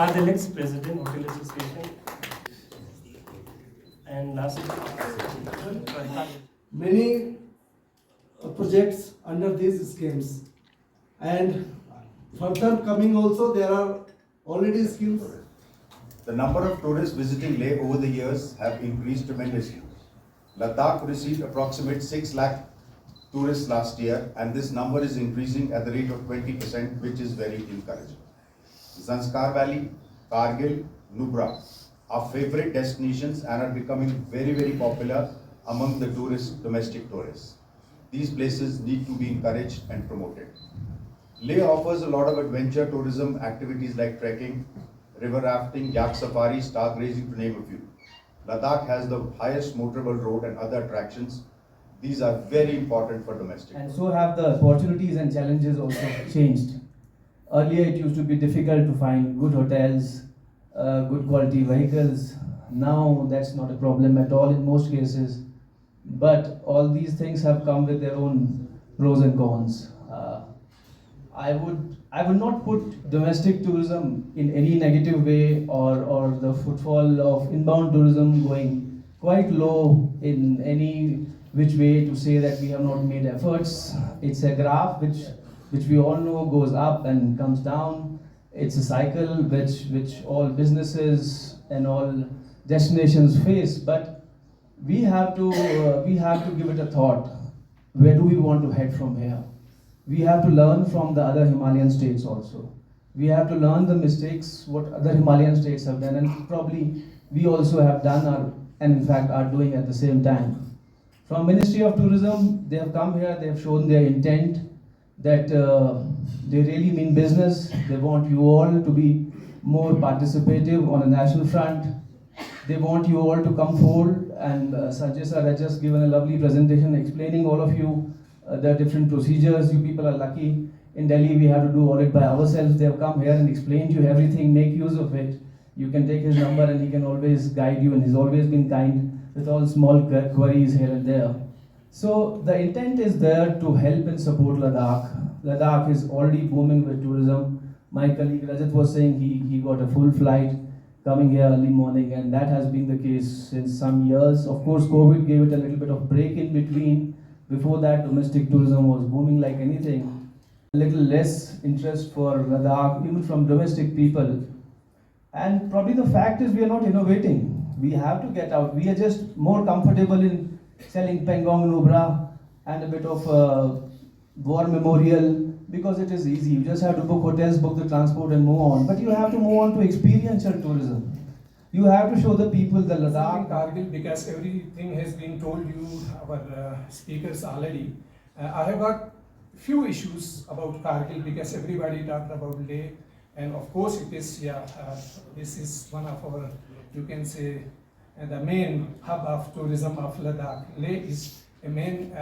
the next president, Hotel Association. And lastly, many projects under these schemes, and further coming also there are already schemes. The number of tourists visiting Leh over the years have increased tremendously. Ladakh received approximately 6 lakh tourists last year, and this number is increasing at the rate of 20%, which is very encouraging. Zanskar Valley, Kargil, Nubra are favorite destinations and are becoming very, very popular among the domestic tourists. These places need to be encouraged and promoted. Leh offers a lot of adventure tourism activities like trekking, river rafting, yak safari, stargazing, to name a few. Ladakh has the highest motorable road and other attractions. These are very important for domestic. And so have the opportunities and challenges also changed. Earlier it used to be difficult to find good hotels, good quality vehicles. Now that's not a problem at all in most cases. But all these things have come with their own pros and cons. I would not put domestic tourism in any negative way, or the footfall of inbound tourism going quite low in any which way to say that we have not made efforts. It's a graph which we all know goes up and comes down. It's a cycle which all businesses and all destinations face, but we have to give it a thought. Where do we want to head from here? We have to learn from the other Himalayan states also. We have to learn the mistakes what other Himalayan states have done, and probably we also have done and in fact are doing at the same time. From Ministry of Tourism, they have come here, they have shown their intent that they really mean business. They want you all to be more participative on a national front. They want you all to come forward, and Sanjay sir has just given a lovely presentation explaining all of you the different procedures. You people are lucky. In Delhi we have to do all it by ourselves. They have come here and explained to you everything. Make use of it. You can take his number and he can always guide you, and he's always been kind with all small queries here and there. So the intent is there to help and support Ladakh. Ladakh is already booming with tourism. My colleague Rajat was saying he got a full flight coming here early morning, and that has been the case since some years. Of course, COVID gave it a little bit of break in between. Before that, domestic tourism was booming like anything. A little less interest for Ladakh, even from domestic people. And probably the fact is we are not innovating. We have to get out. We are just more comfortable in selling Pangong Nubra and a bit of war memorial because it is easy. You just have to book hotels, book the transport and move on. But you have to move on to experiential tourism. You have to show the people the Ladakh. Kargil, because everything has been told you, our speakers already. I have got few issues about Kargil because everybody talked about Leh, and of course it is, this is one of our, you can say, the main hub of tourism of Ladakh. Leh is a main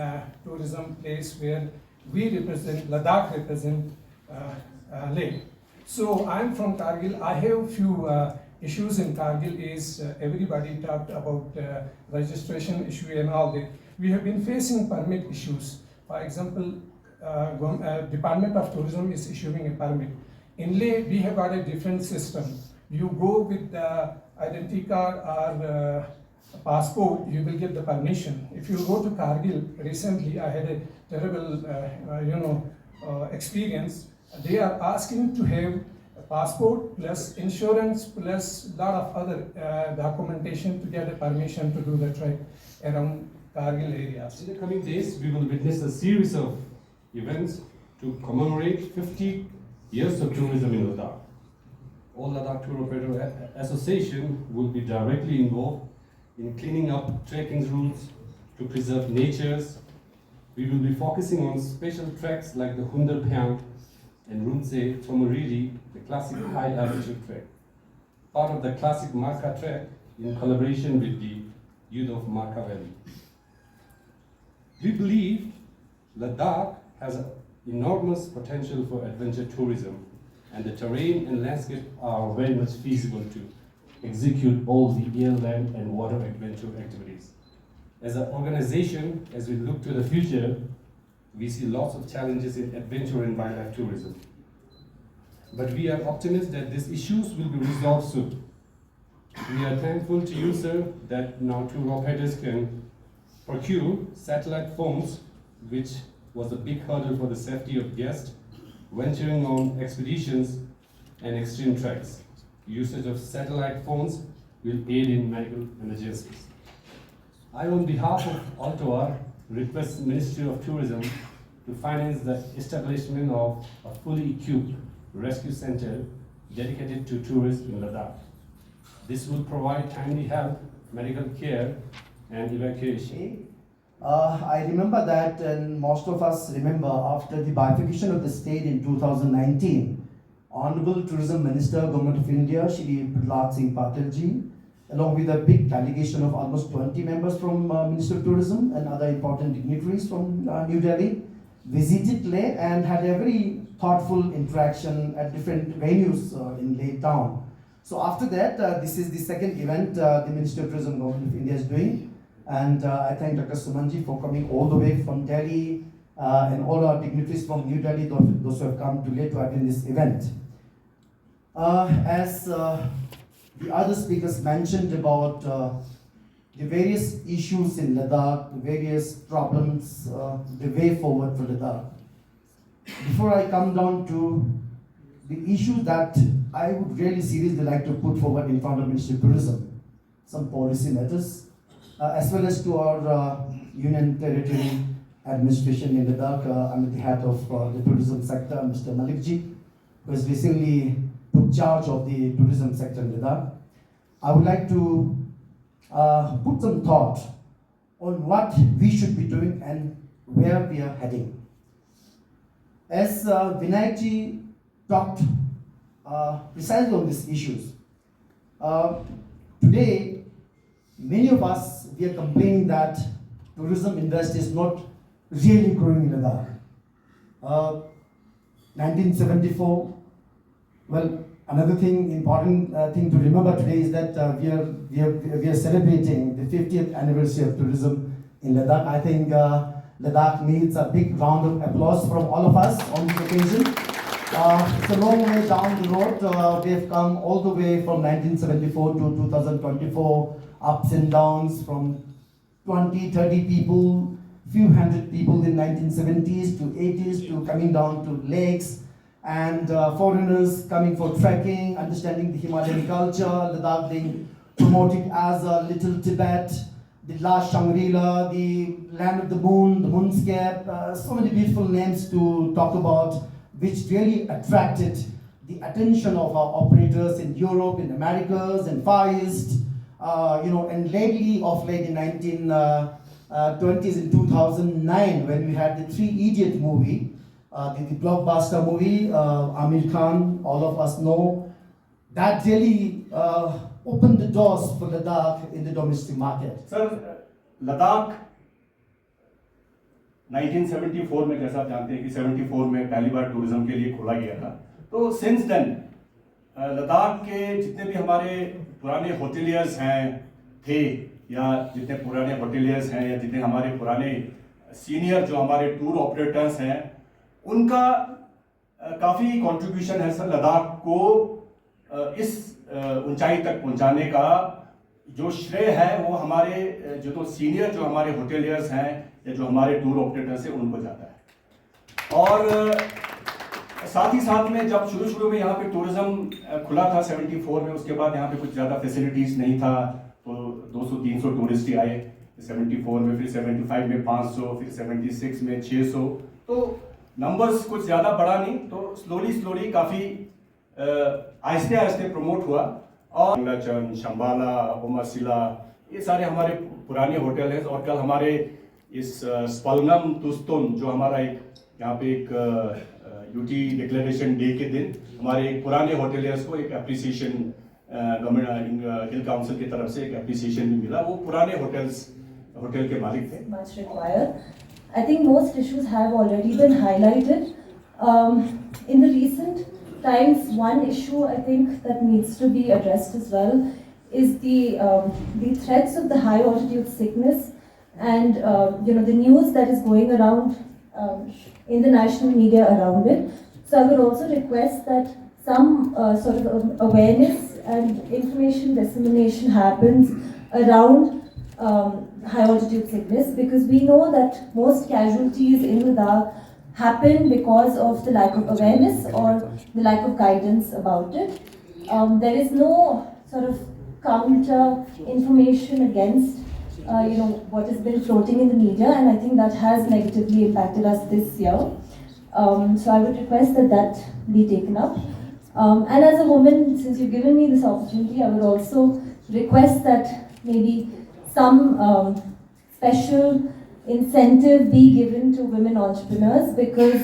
tourism place where we represent, Ladakh represent Leh. So I'm from Kargil. I have few issues in Kargil. Is everybody talked about registration issue and all that. We have been facing permit issues. For example, Department of Tourism is issuing a permit. In Leh, we have got a different system. You go with the identity card or passport, you will get the permission. If you go to Kargil, recently I had a terrible, experience. They are asking to have a passport plus insurance plus lot of other documentation to get a permission to do the trek around Kargil areas. In the coming days, we will witness a series of events to commemorate 50 years of tourism in Ladakh. All Ladakh Tour Operator Association will be directly involved in cleaning up trekking routes to preserve natures. We will be focusing on special treks like the Hundar Phyang and Runse Tomariri, the classic high altitude trek. Part of the classic Marka trek in collaboration with the youth of Marka Valley. We believe Ladakh has enormous potential for adventure tourism, and the terrain and landscape are very much feasible to execute all the air, land, and water adventure activities. As an organization, as we look to the future, we see lots of challenges in adventure and wildlife tourism. but we are optimistic that these issues will be resolved soon. We are thankful to you, sir, that now tour operators can procure satellite phones, which was a big hurdle for the safety of guests venturing on expeditions and extreme treks. Usage of satellite phones will aid in medical emergencies. I, on behalf of Altoar, request Ministry of Tourism to finance the establishment of a fully equipped rescue center dedicated to tourists in Ladakh. This will provide timely help, medical care, and evacuation. I remember that, and most of us remember, after the bifurcation of the state in 2019, Honorable Tourism Minister, Government of India, Shri Prahlad Singh Patil ji, along with a big delegation of almost 20 members from Ministry of Tourism and other important dignitaries from New Delhi, visited Leh and had a very thoughtful interaction at different venues in Leh town. So after that, this is the second event the Ministry of Tourism, Government of India is doing. And I thank Dr. Sumanji for coming all the way from Delhi and all our dignitaries from New Delhi, those who have come to Leh to attend this event. As the other speakers mentioned about the various issues in Ladakh, the various problems, the way forward for Ladakh. Before I come down to the issue that I would really seriously like to put forward in front of Ministry of Tourism, some policy matters, as well as to our Union Territory Administration in Ladakh under the head of the tourism sector, Mr. Malik ji, who has recently took charge of the tourism sector in Ladakh. I would like to put some thought on what we should be doing and where we are heading. As Vinayak ji talked precisely on these issues, today many of us, we are complaining that tourism industry is not really growing in Ladakh. 1974, well, another thing, important thing to remember today is that we are celebrating the 50th anniversary of tourism in Ladakh. I think Ladakh needs a big round of applause from all of us on this occasion. It's a long way down the road. We have come all the way from 1974 to 2024, ups and downs from 20, 30 people, few hundred people in 1970s to 80s to coming down to lakes, and foreigners coming for trekking, understanding the Himalayan culture, Ladakh being promoted as a little Tibet, the last Shangri-La, the land of the moonscape, so many beautiful names to talk about, which really attracted the attention of our operators in Europe, in Americas, and Far East, and lately, of late in 1920s, in 2009, when we had the Three Idiot movie, the blockbuster movie, Amir Khan, all of us know, that really opened the doors for Ladakh in the domestic market. Sir, Ladakh 1974 में, जैसा आप जानते हैं कि 74 में पहली बार tourism के लिए खोला गया था. तो सिंस देन लद्दाख के जितने भी हमारे पुराने होटेलियर्स थे, या जितने पुराने होटेलियर्स हैं, या जितने हमारे पुराने सीनियर जो हमारे टूर ऑपरेटर्स हैं, उनका काफ़ी कंट्रीब्यूशन है सर लद्दाख को इस ऊंचाई तक पहुंचाने का. जो श्रेय है वो हमारे जो सीनियर जो हमारे होटेलियर्स हैं या जो हमारे टूर ऑपरेटर्स हैं उनको जाता है. और साथ ही साथ में जब शुरू में यहाँ पे टूरिज्म खुला था 74 में, उसके बाद यहाँ पे कुछ ज़्यादा फैसिलिटीज़ नहीं था, तो 200-300 टूरिस्ट ही आए 74 में, फिर 75 में 500, फिर 76 में 600, तो नंबर्स कुछ ज़्यादा बढ़ा नहीं. तो स्लोली काफ़ी आहिस्ते प्रमोट हुआ. और चंद, शंबाला, ओमासिला, ये सारे हमारे पुराने होटल हैं. और कल हमारे इस स्पलनम तुस्तुन जो हमारा एक यहाँ पे एक यूटी डिक्लेरेशन डे के दिन हमारे एक पुराने होटेलियर्स को एक एप्रिसिएशन गवर्नमेंट हिल काउंसिल की तरफ से एक एप्रिसिएशन भी मिला. वो पुराने होटल के मालिक थे. Much required. I think most issues have already been highlighted. In the recent times, one issue I think that needs to be addressed as well is the threats of the high altitude sickness, and the news that is going around in the national media around it. So I would also request that some sort of awareness and information dissemination happens around high altitude sickness, because we know that most casualties in Ladakh happen because of the lack of awareness or the lack of guidance about it. There is no sort of counter information against what has been floating in the media, and I think that has negatively impacted us this year. So I would request that that be taken up. And as a woman, since you've given me this opportunity, I would also request that maybe some special incentive be given to women entrepreneurs, because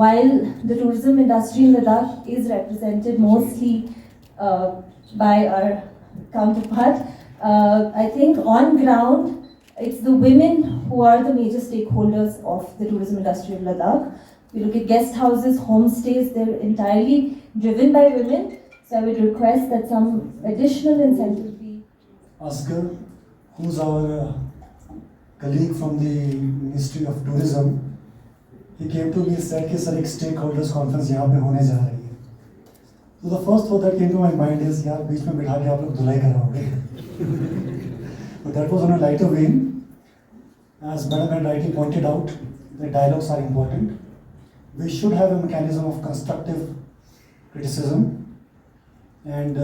while the tourism industry in Ladakh is represented mostly by our counterpart, I think on ground it's the women who are the major stakeholders of the tourism industry of Ladakh. We look at guest houses, homestays, they're entirely driven by women. So I would request that some additional incentive be. Asghar, who's our colleague from the Ministry of Tourism, he came to me and said कि sir एक stakeholders conference यहाँ पे होने जा रही है. So the first thought that came to my mind is यार बीच में बिठा के आप लोग धुलाई कराओगे. But that was on a lighter vein. As Madam rightly pointed out, the dialogues are important. We should have a mechanism of constructive criticism. And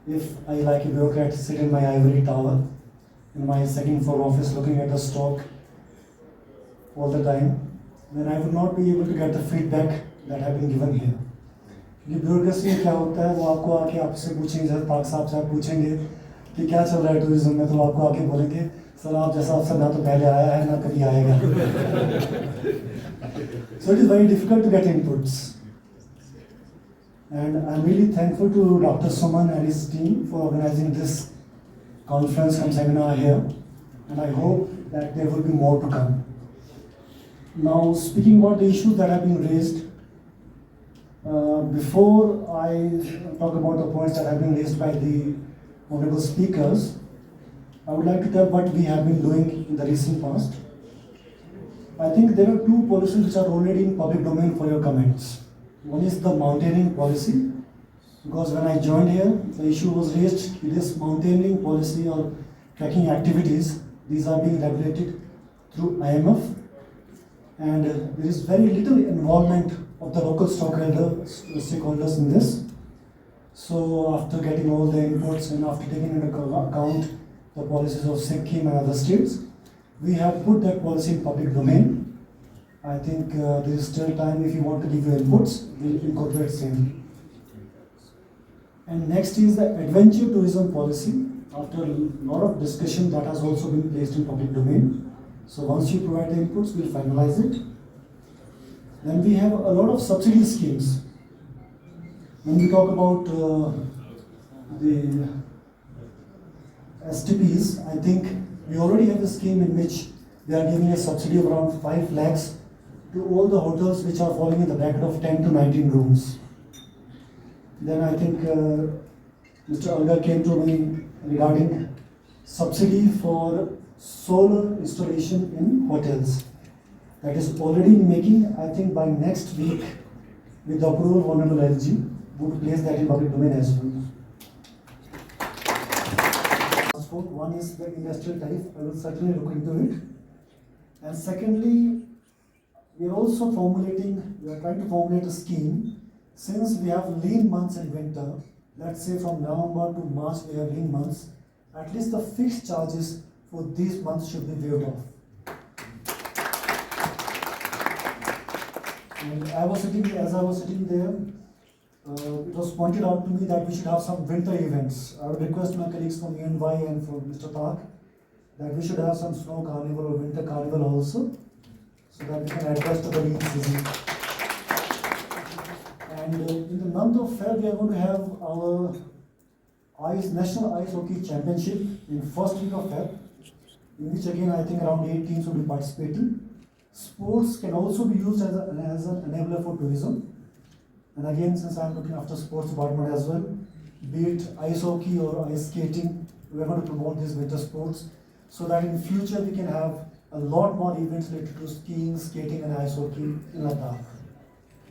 if I, like a bureaucrat, sit in my ivory tower in my second floor office looking at the stock all the time, then I would not be able to get the feedback that have been given here. क्योंकि bureaucracy में क्या होता है, वो आपको आके आपसे पूछेंगे, जैसे पाक साहब से आप पूछेंगे कि क्या चल रहा है टूरिज्म में, तो आपको आके बोलेंगे सर आप जैसा अफसर ना तो पहले आया है ना कभी आएगा. So it is very difficult to get inputs. And I'm really thankful to Dr. Suman and his team for organizing this conference and seminar here. And I hope that there will be more to come. Now, speaking about the issues that have been raised, before I talk about the points that have been raised by the honorable speakers, I would like to tell what we have been doing in the recent past. I think there are two policies which are already in public domain for your comments. One is the mountaineering policy, because when I joined here, the issue was raised with this mountaineering policy or trekking activities. These are being regulated through IMF, and there is very little involvement of the local stakeholders in this. So after getting all the inputs and after taking into account the policies of Sikkim and other states, we have put that policy in public domain. I think there is still time. If you want to give your inputs, we'll incorporate same. And next is the adventure tourism policy. After a lot of discussion, that has also been placed in public domain. So once you provide the inputs, we'll finalize it. Then we have a lot of subsidy schemes. When we talk about the STPs, I think we already have a scheme in which they are giving a subsidy of around 5 lakhs to all the hotels which are falling in the bracket of 10 to 19 rooms. Then I think Mr. Algar came to me regarding subsidy for solar installation in hotels. That is already making, I think by next week, with the approval of Honorable LG, would place that in public domain as well. One is the industrial tariff. I will certainly look into it. And secondly, we are also trying to formulate a scheme. Since we have lean months in winter, let's say from November to March we have lean months, at least the fixed charges for these months should be waived off. And as I was sitting there, it was pointed out to me that we should have some winter events. I would request my colleagues from ENY and from Mr. Tak that we should have some snow carnival or winter carnival also, so that we can adjust to the lean season. And in the month of Feb, we are going to have our National Ice Hockey Championship in first week of Feb, in which again I think around 8 teams will be participating. Sports can also be used as an enabler for tourism. And again, since I am looking after sports department as well, be it ice hockey or ice skating, we are going to promote these winter sports so that in future we can have a lot more events related to skiing, skating and ice hockey in Ladakh.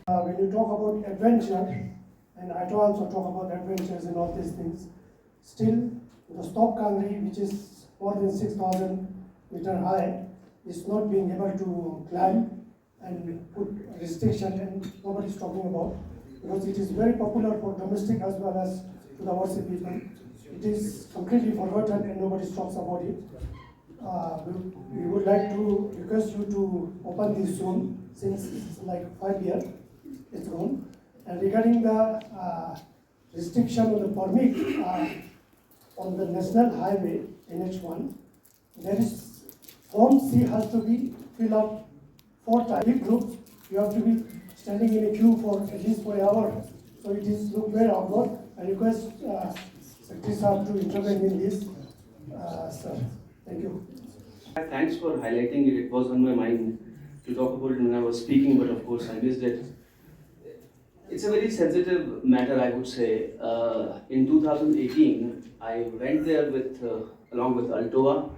When you talk about adventure, and I also talk about adventures and all these things, still the Stok Kangri, which is more than 6,000 meter high, is not being able to climb and put restriction, and nobody is talking about, because it is very popular for domestic as well as to the overseas people. It is completely forgotten and nobody talks about it. We would like to request you to open this soon, since it's like 5 years it's gone. And regarding the restriction on the permit on the national highway NH1, there is Form C has to be filled up 4 times. Big groups, you have to be standing in a queue for at least for an hour. So it is look very awkward. I request Secretary Saab to intervene in this, sir. Thank you. Thanks for highlighting it. It was on my mind to talk about it when I was speaking, but of course I missed it. It's a very sensitive matter, I would say. In 2018, I went there with, along with Altoa,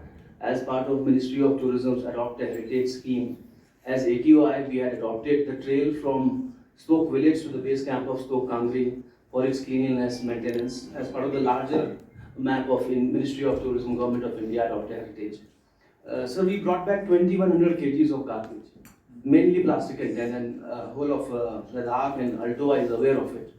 as part of Ministry of Tourism's Adopt a Heritage scheme. As ATOI, we had adopted the trail from Stok village to the base camp of Stok Kangri for its cleanliness maintenance as part of the larger map of Ministry of Tourism, Government of India Adopt a Heritage. So we brought back 2,100 kgs of garbage, mainly plastic content, and whole of Ladakh and Altoa is aware of it.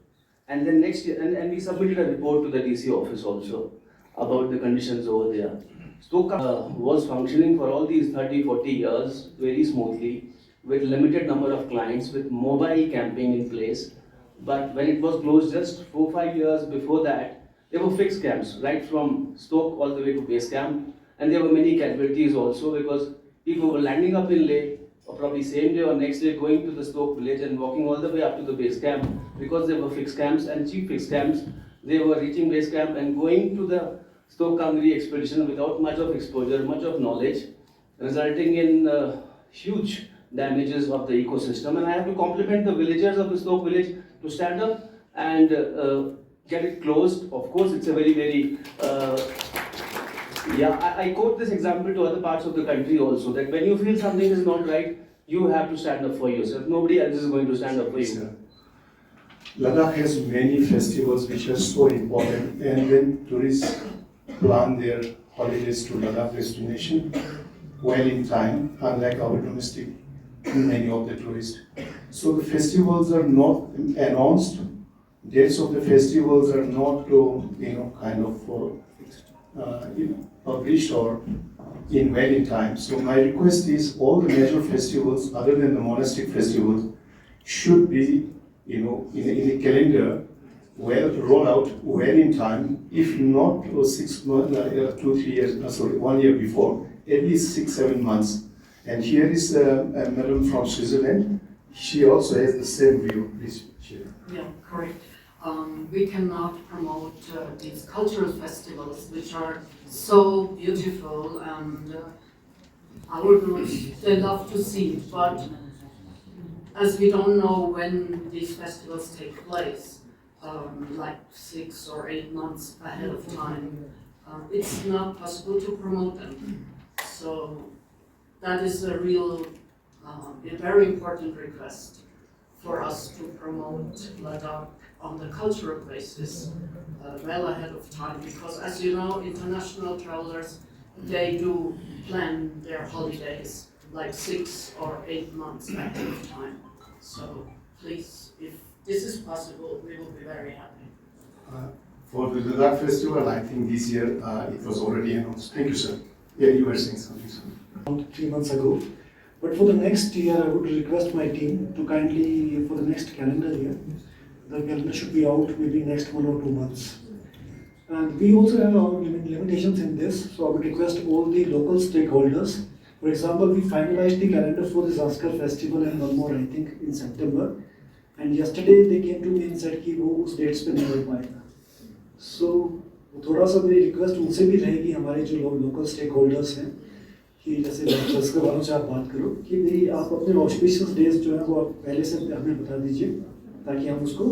And then next year, and we submitted a report to the DC office also about the conditions over there. Stok was functioning for all these 30-40 years very smoothly, with limited number of clients, with mobile camping in place. But when it was closed just 4-5 years before that, there were fixed camps, right from Stok all the way to base camp. And there were many casualties also, because people were landing up in Leh, or probably same day or next day going to the Stok village and walking all the way up to the base camp, because there were fixed camps and cheap fixed camps. They were reaching base camp and going to the Stok Kangri expedition without much of exposure, much of knowledge, resulting in huge damages of the ecosystem. And I have to compliment the villagers of the Stok village to stand up and get it closed. Of course, it's a very, I quote this example to other parts of the country also, that when you feel something is not right, you have to stand up for yourself. Nobody else is going to stand up for you. Ladakh has many festivals which are so important, and when tourists plan their holidays to Ladakh destination well in time, unlike our domestic, many of the tourists. So the festivals are not announced, dates of the festivals are not published or in well in time. So my request is all the major festivals other than the monastic festivals should be in a calendar well roll out well in time, if not 6 months, 2-3 years, 1 year before, at least 6-7 months. And here is a madam from Switzerland. She also has the same view. Please share. Yeah, correct. We cannot promote these cultural festivals, which are so beautiful, and our groups, they love to see it, but as we don't know when these festivals take place, like 6 or 8 months ahead of time, it's not possible to promote them. So that is a real, a very important request for us to promote Ladakh on the cultural basis well ahead of time, because as you know, international travelers, they do plan their holidays like 6 or 8 months ahead of time. So please, if this is possible, we will be very happy. For the Ladakh festival, I think this year it was already announced. Thank you, sir. Yeah, you were saying something, sir. 3 months ago. But for the next year, I would request my team to kindly, for the next calendar year, the calendar should be out maybe next 1 or 2 months. And we also have our limitations in this, so I would request all the local stakeholders. For example, we finalized the calendar for the Zanskar festival and one more, I think, in September. And yesterday they came to me and said कि वो उस dates पे नहीं हो पाएगा. So थोड़ा सा मेरी request उनसे भी रहेगी, हमारे जो local stakeholders हैं, कि जैसे ज़ांस्कर वालों से आप बात करो कि भाई आप अपने auspicious days जो है वो आप पहले से हमें बता दीजिए ताकि हम उसको,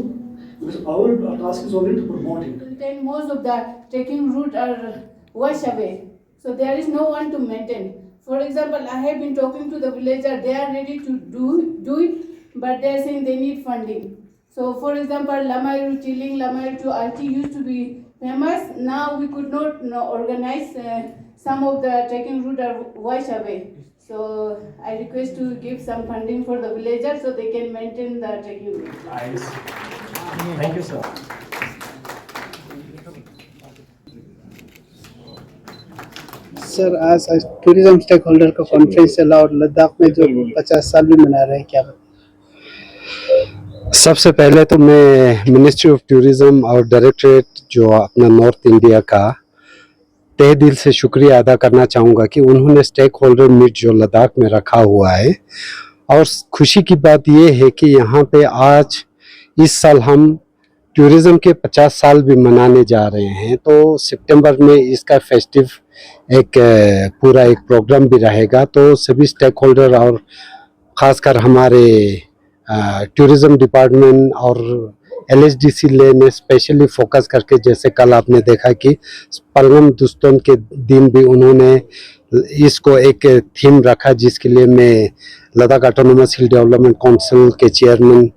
because our task is already to promote it. Then most of the trekking route are washed away, so there is no one to maintain. For example, I have been talking to the villager; they are ready to do it, but they are saying they need funding. So, for example, Lamairu Chiling, Lamairu to Alti used to be famous. Now we could not organize. Some of the trekking route are washed away. So I request to give some funding for the villagers so they can maintain the trekking route. Thank you, sir. Sir आज tourism stake holder का conference चला और लद्दाख में जो 50 साल भी मना रहे हैं, क्या सबसे पहले तो मैं मिनिस्ट्री ऑफ टूरिज्म और डायरेक्टरेट जो अपना नॉर्थ इंडिया का तहे दिल से शुक्रिया अदा करना चाहूँगा कि उन्होंने स्टेक होल्डर मीट जो लद्दाख में रखा हुआ है। और खुशी की बात ये है कि यहाँ पे आज इस साल हम टूरिज्म के 50 साल भी मनाने जा रहे हैं। तो सितंबर में इसका फेस्टिव एक पूरा एक प्रोग्राम भी रहेगा। तो सभी स्टेक होल्डर और ख़ासकर हमारे टूरिज्म डिपार्टमेंट और LSDC ले ने स्पेशली फोकस करके, जैसे कल आपने देखा कि पलगम दुस्तों के दिन भी उन्होंने इसको एक थीम रखा, जिसके लिए मैं लद्दाख ऑटोनोमस हिल डेवलपमेंट काउंसिल के चेयरमैन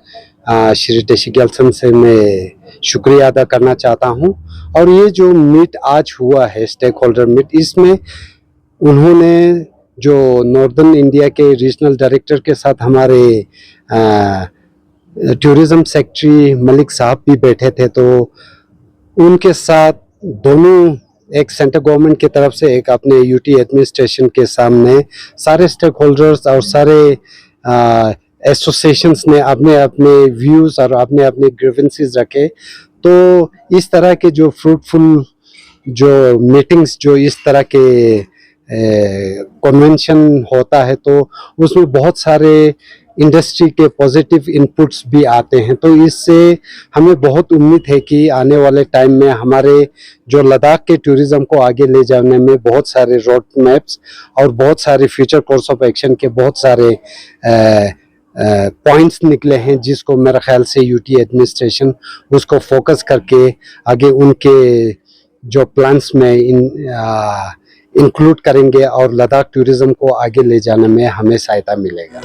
श्री टेशी ग्याल्सन से मैं शुक्रिया अदा करना चाहता हूं। और ये जो मीट आज हुआ है स्टेक होल्डर मीट, इसमें उन्होंने जो नॉर्दर्न इंडिया के रीजनल डायरेक्टर के साथ हमारे टूरिज्म सेक्रेटरी मलिक साहब भी बैठे थे। तो उनके साथ दोनों, एक सेंट्रल गवर्नमेंट की तरफ से, एक अपने UT एडमिनिस्ट्रेशन के सामने सारे स्टेक होल्डर्स और सारे एसोसिएशंस ने अपने अपने व्यूज़ और अपने अपने ग्रीवेंसेस रखे। तो इस तरह के जो फ्रूटफुल जो मीटिंग्स, जो इस तरह के कन्वेंशन होता है, तो उसमें बहुत सारे इंडस्ट्री के पॉजिटिव इनपुट्स भी आते हैं। तो इससे हमें बहुत उम्मीद है कि आने वाले टाइम में हमारे जो लद्दाख के टूरिज़्म को आगे ले जाने में बहुत सारे रोड मैप्स और बहुत सारे फ्यूचर कोर्स ऑफ एक्शन के बहुत सारे पॉइंट्स निकले हैं, जिसको मेरे ख्याल से UT एडमिनिस्ट्रेशन उसको फोकस करके आगे उनके जो प्लान्स में इंक्लूड करेंगे और लद्दाख टूरिज़्म को आगे ले जाने में हमें सहायता मिलेगा।